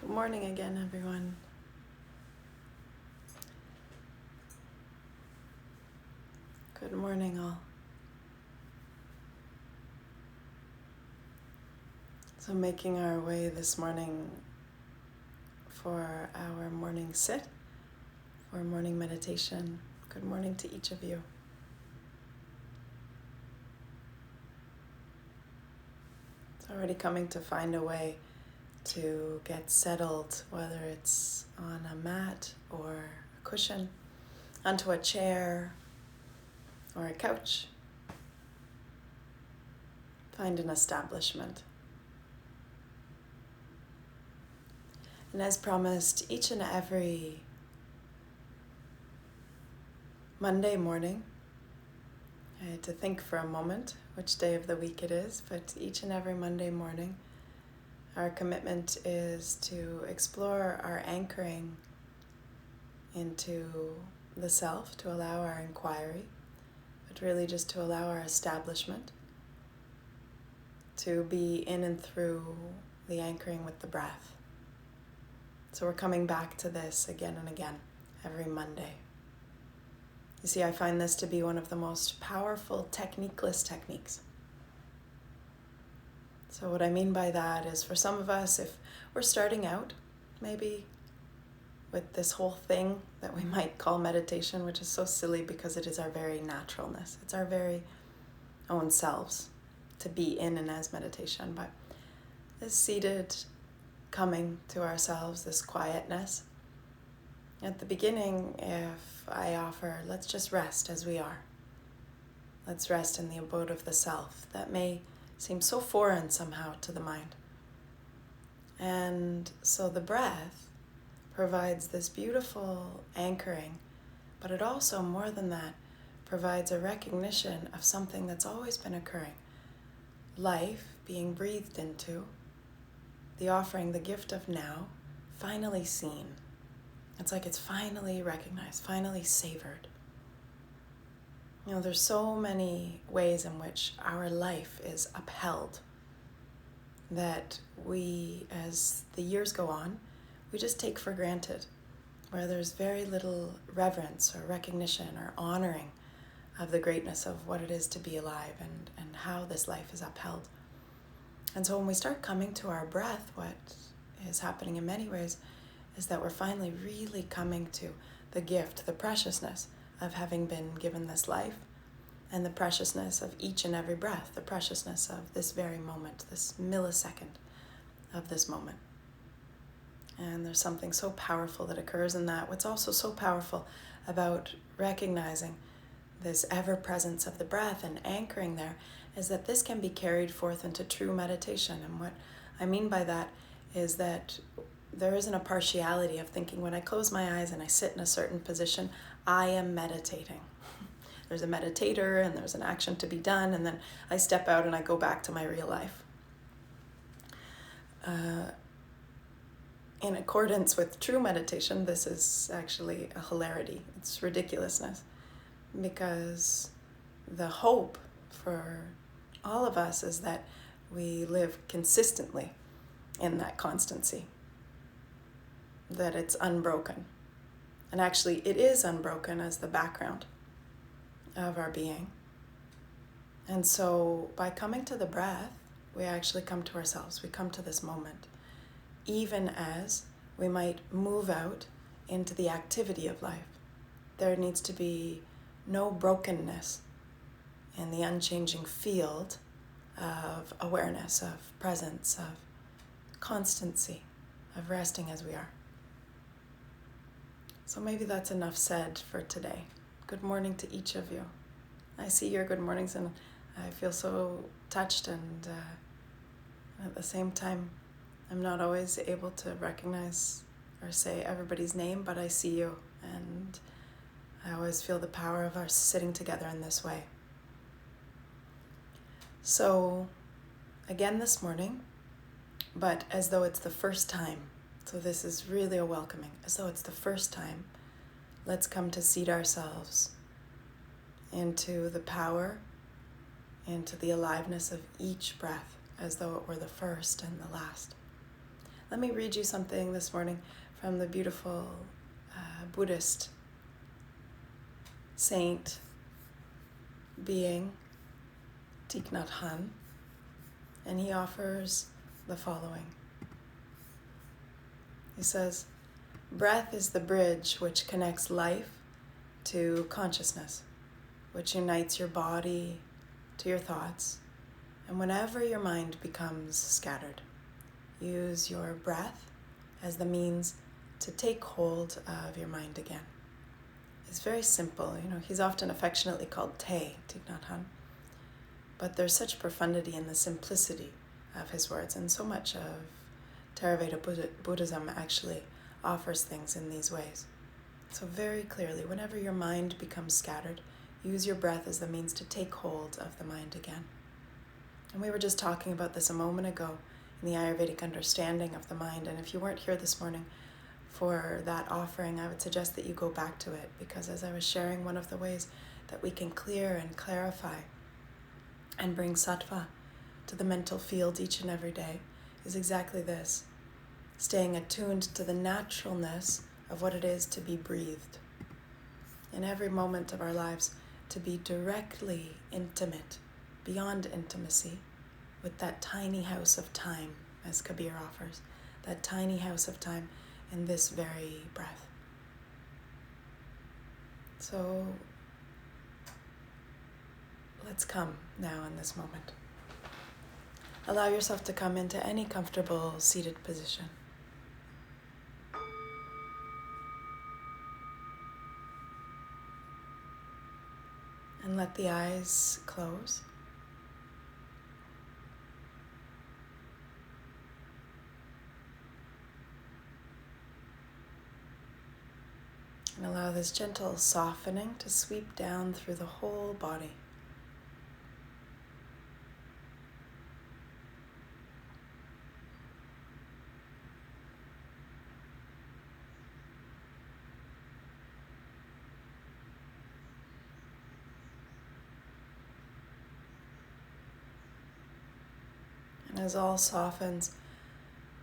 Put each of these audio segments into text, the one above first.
Good morning again, everyone. Good morning, all. So making our way this morning for our morning sit, for morning meditation. Good morning to each of you. It's already coming to find a way to get settled, whether it's on a mat or a cushion, onto a chair or a couch. Find an establishment. And as promised, each and every Monday morning, I had to think for a moment which day of the week it is, but each and every Monday morning, our commitment is to explore our anchoring into the self, to allow our inquiry, but really just to allow our establishment to be in and through the anchoring with the breath. So we're coming back to this again and again every Monday. You see, I find this to be one of the most powerful techniqueless techniques. So what I mean by that is, for some of us, if we're starting out, maybe with this whole thing that we might call meditation, which is so silly because it is our very naturalness. It's our very own selves to be in and as meditation. But this seated coming to ourselves, this quietness. At the beginning, if I offer, let's just rest as we are. Let's rest in the abode of the self. That may seem so foreign somehow to the mind. And so the breath provides this beautiful anchoring, but it also, more than that, provides a recognition of something that's always been occurring. Life being breathed into, the offering, the gift of now, finally seen. It's like it's finally recognized, finally savored. You know, there's so many ways in which our life is upheld that we, as the years go on, we just take for granted, where there's very little reverence or recognition or honoring of the greatness of what it is to be alive and how this life is upheld. And so when we start coming to our breath, what is happening in many ways is that we're finally really coming to the gift, the preciousness of having been given this life, and the preciousness of each and every breath, the preciousness of this very moment, this millisecond of this moment. And there's something so powerful that occurs in that. What's also so powerful about recognizing this ever-presence of the breath and anchoring there is that this can be carried forth into true meditation. And what I mean by that is that there isn't a partiality of thinking, when I close my eyes and I sit in a certain position, I am meditating. There's a meditator and there's an action to be done, and then I step out and I go back to my real life. In accordance with true meditation, this is actually a hilarity. It's ridiculousness, because the hope for all of us is that we live consistently in that constancy, that it's unbroken. And actually, it is unbroken as the background of our being. And so by coming to the breath, we actually come to ourselves. We come to this moment, even as we might move out into the activity of life. There needs to be no brokenness in the unchanging field of awareness, of presence, of constancy, of resting as we are. So maybe that's enough said for today. Good morning to each of you. I see your good mornings and I feel so touched, and at the same time, I'm not always able to recognize or say everybody's name, but I see you, and I always feel the power of our sitting together in this way. So, again this morning, but as though it's the first time, so this is really a welcoming, as though it's the first time, let's come to seat ourselves into the power, into the aliveness of each breath, as though it were the first and the last. Let me read you something this morning from the beautiful Buddhist saint being, Thich Nhat Hanh, and he offers the following. He says, breath is the bridge which connects life to consciousness, which unites your body to your thoughts, and whenever your mind becomes scattered, use your breath as the means to take hold of your mind again. It's very simple. He's often affectionately called Thich Nhat Hanh, but there's such profundity in the simplicity of his words, and so much of Theravada Buddhism actually offers things in these ways. So very clearly, whenever your mind becomes scattered, use your breath as the means to take hold of the mind again. And we were just talking about this a moment ago in the Ayurvedic understanding of the mind, and if you weren't here this morning for that offering, I would suggest that you go back to it, because as I was sharing, one of the ways that we can clear and clarify and bring sattva to the mental field each and every day is exactly this: staying attuned to the naturalness of what it is to be breathed. In every moment of our lives, to be directly intimate, beyond intimacy, with that tiny house of time, as Kabir offers, that tiny house of time in this very breath. So let's come now in this moment. Allow yourself to come into any comfortable seated position. And let the eyes close. And allow this gentle softening to sweep down through the whole body. And as all softens,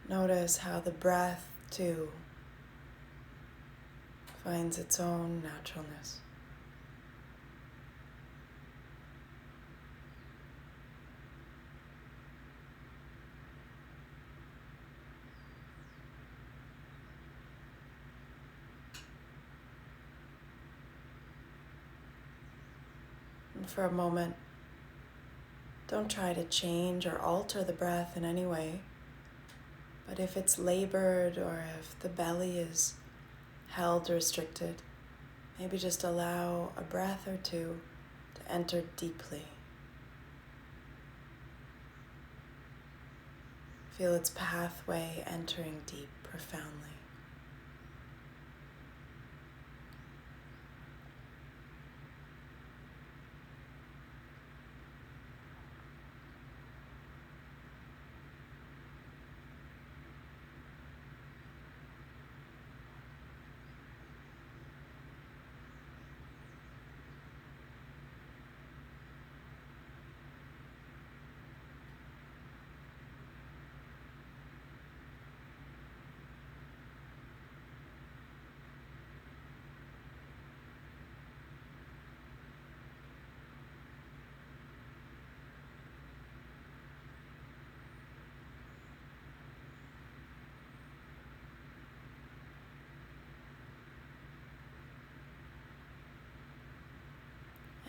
notice how the breath, too, finds its own naturalness. And for a moment, don't try to change or alter the breath in any way, but if it's labored or if the belly is held restricted, maybe just allow a breath or two to enter deeply. Feel its pathway entering deep, profoundly.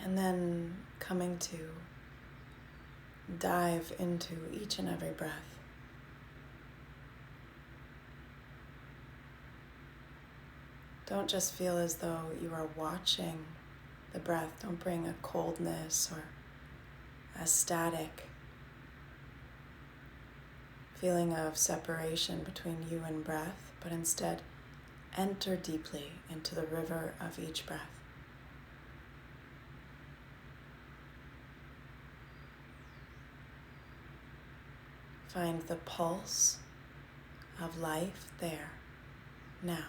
And then coming to dive into each and every breath. Don't just feel as though you are watching the breath. Don't bring a coldness or a static feeling of separation between you and breath, but instead enter deeply into the river of each breath. Find the pulse of life there, now.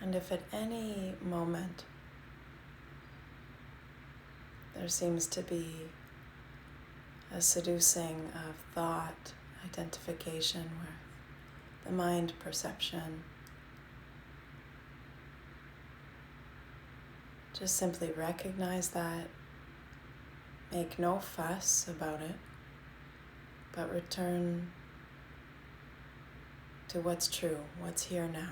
And if at any moment there seems to be a seducing of thought, identification with the mind perception, just simply recognize that, make no fuss about it, but return to what's true, what's here now.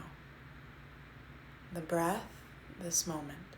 The breath, this moment.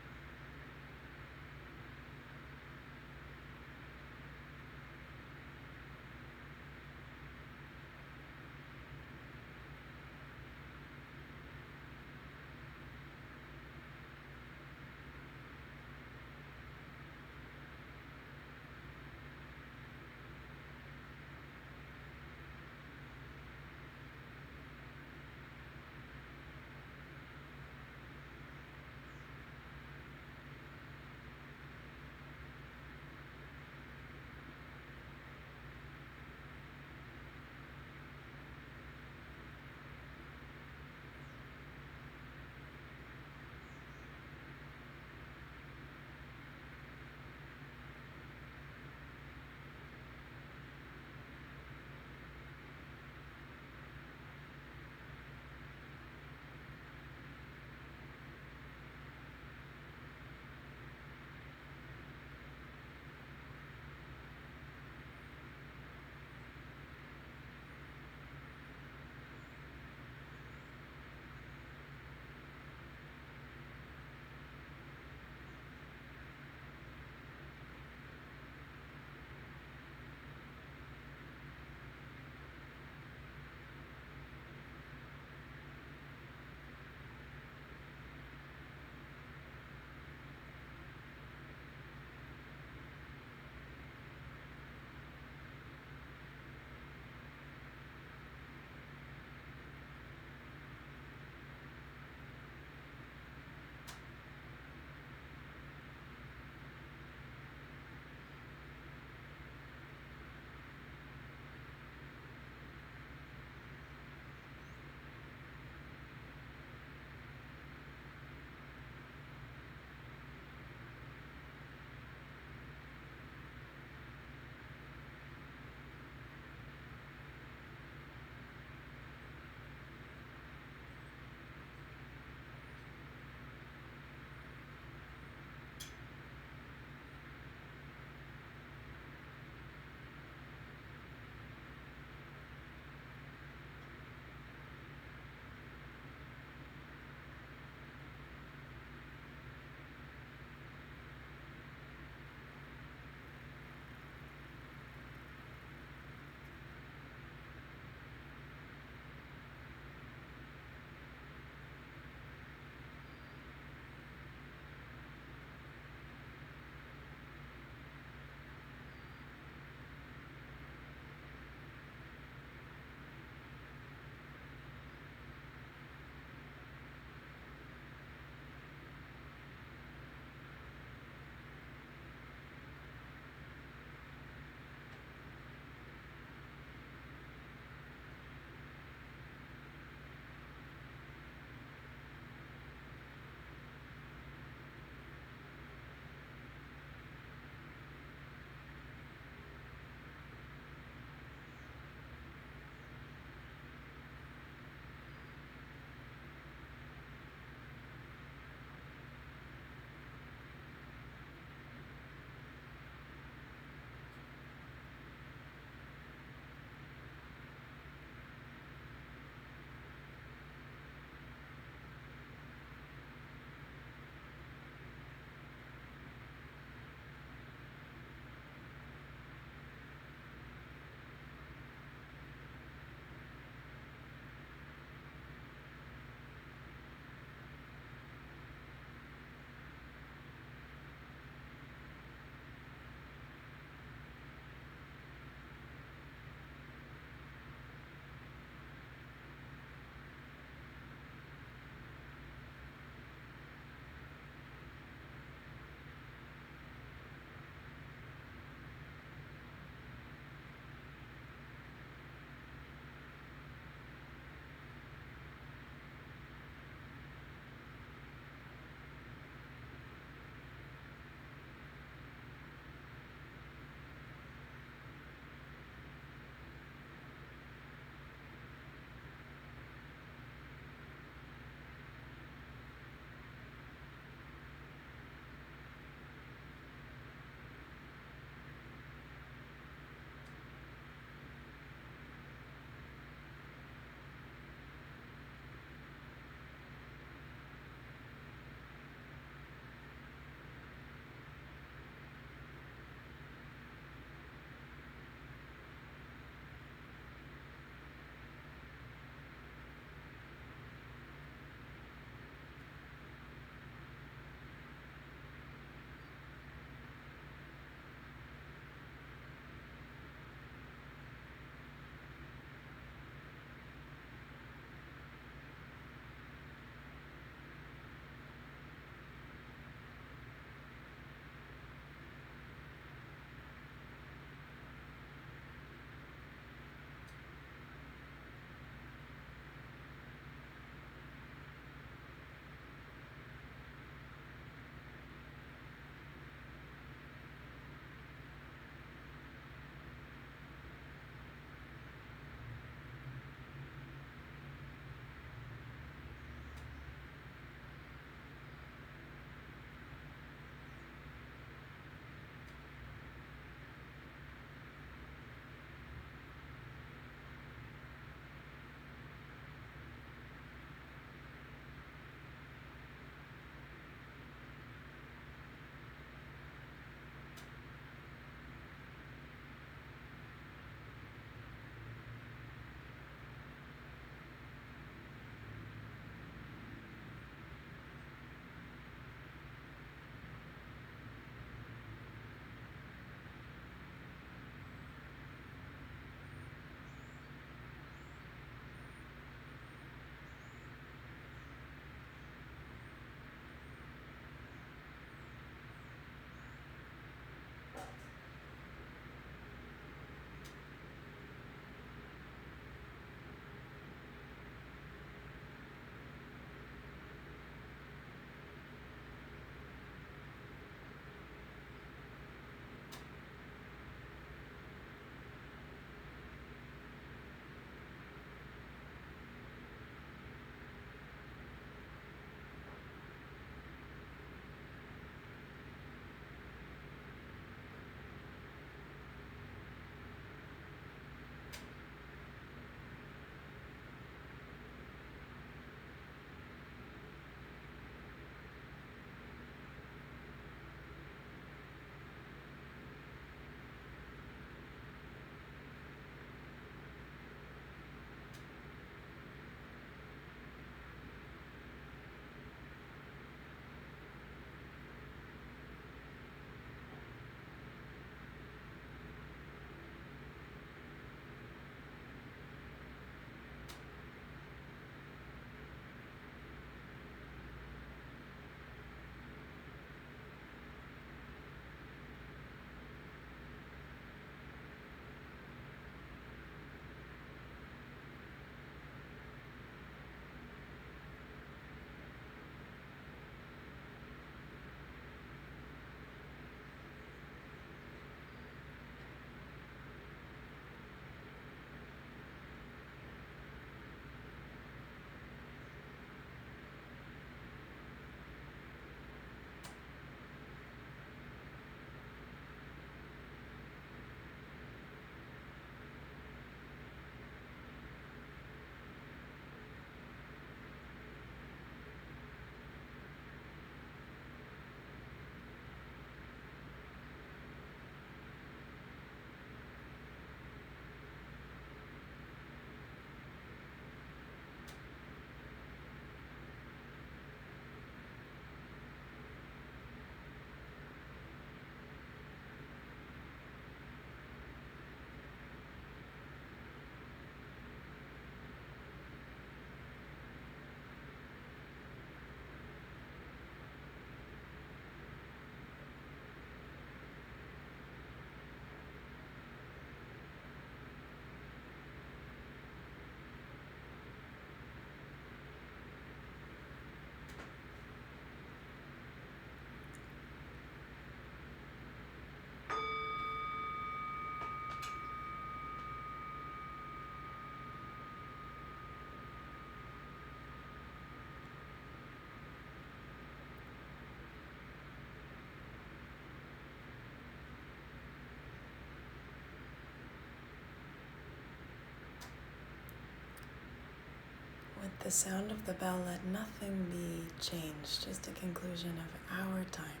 With the sound of the bell, let nothing be changed, just a conclusion of our time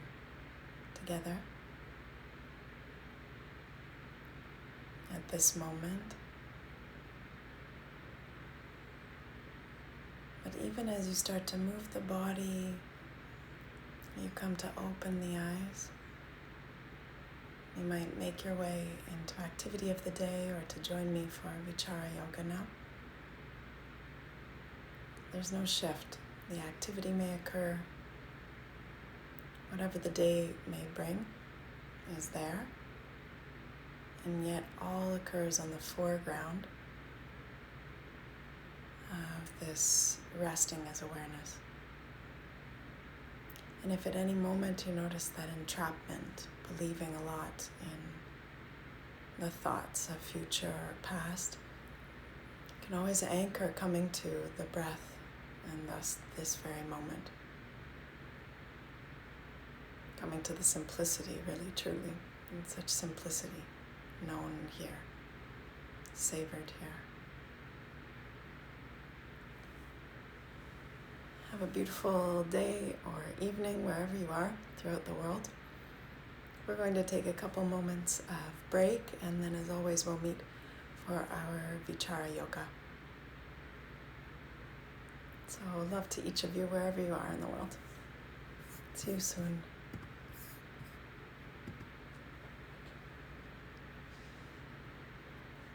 together at this moment. But even as you start to move the body, you come to open the eyes. You might make your way into activity of the day or to join me for Ritucharya yoga now. There's no shift. The activity may occur. Whatever the day may bring is there. And yet all occurs on the foreground of this resting as awareness. And if at any moment you notice that entrapment, believing a lot in the thoughts of future or past, you can always anchor coming to the breath and thus this very moment. Coming to the simplicity, really, truly, in such simplicity, known here, savored here. Have a beautiful day or evening wherever you are throughout the world. We're going to take a couple moments of break, and then as always we'll meet for our Vichara Yoga. So love to each of you wherever you are in the world. See you soon.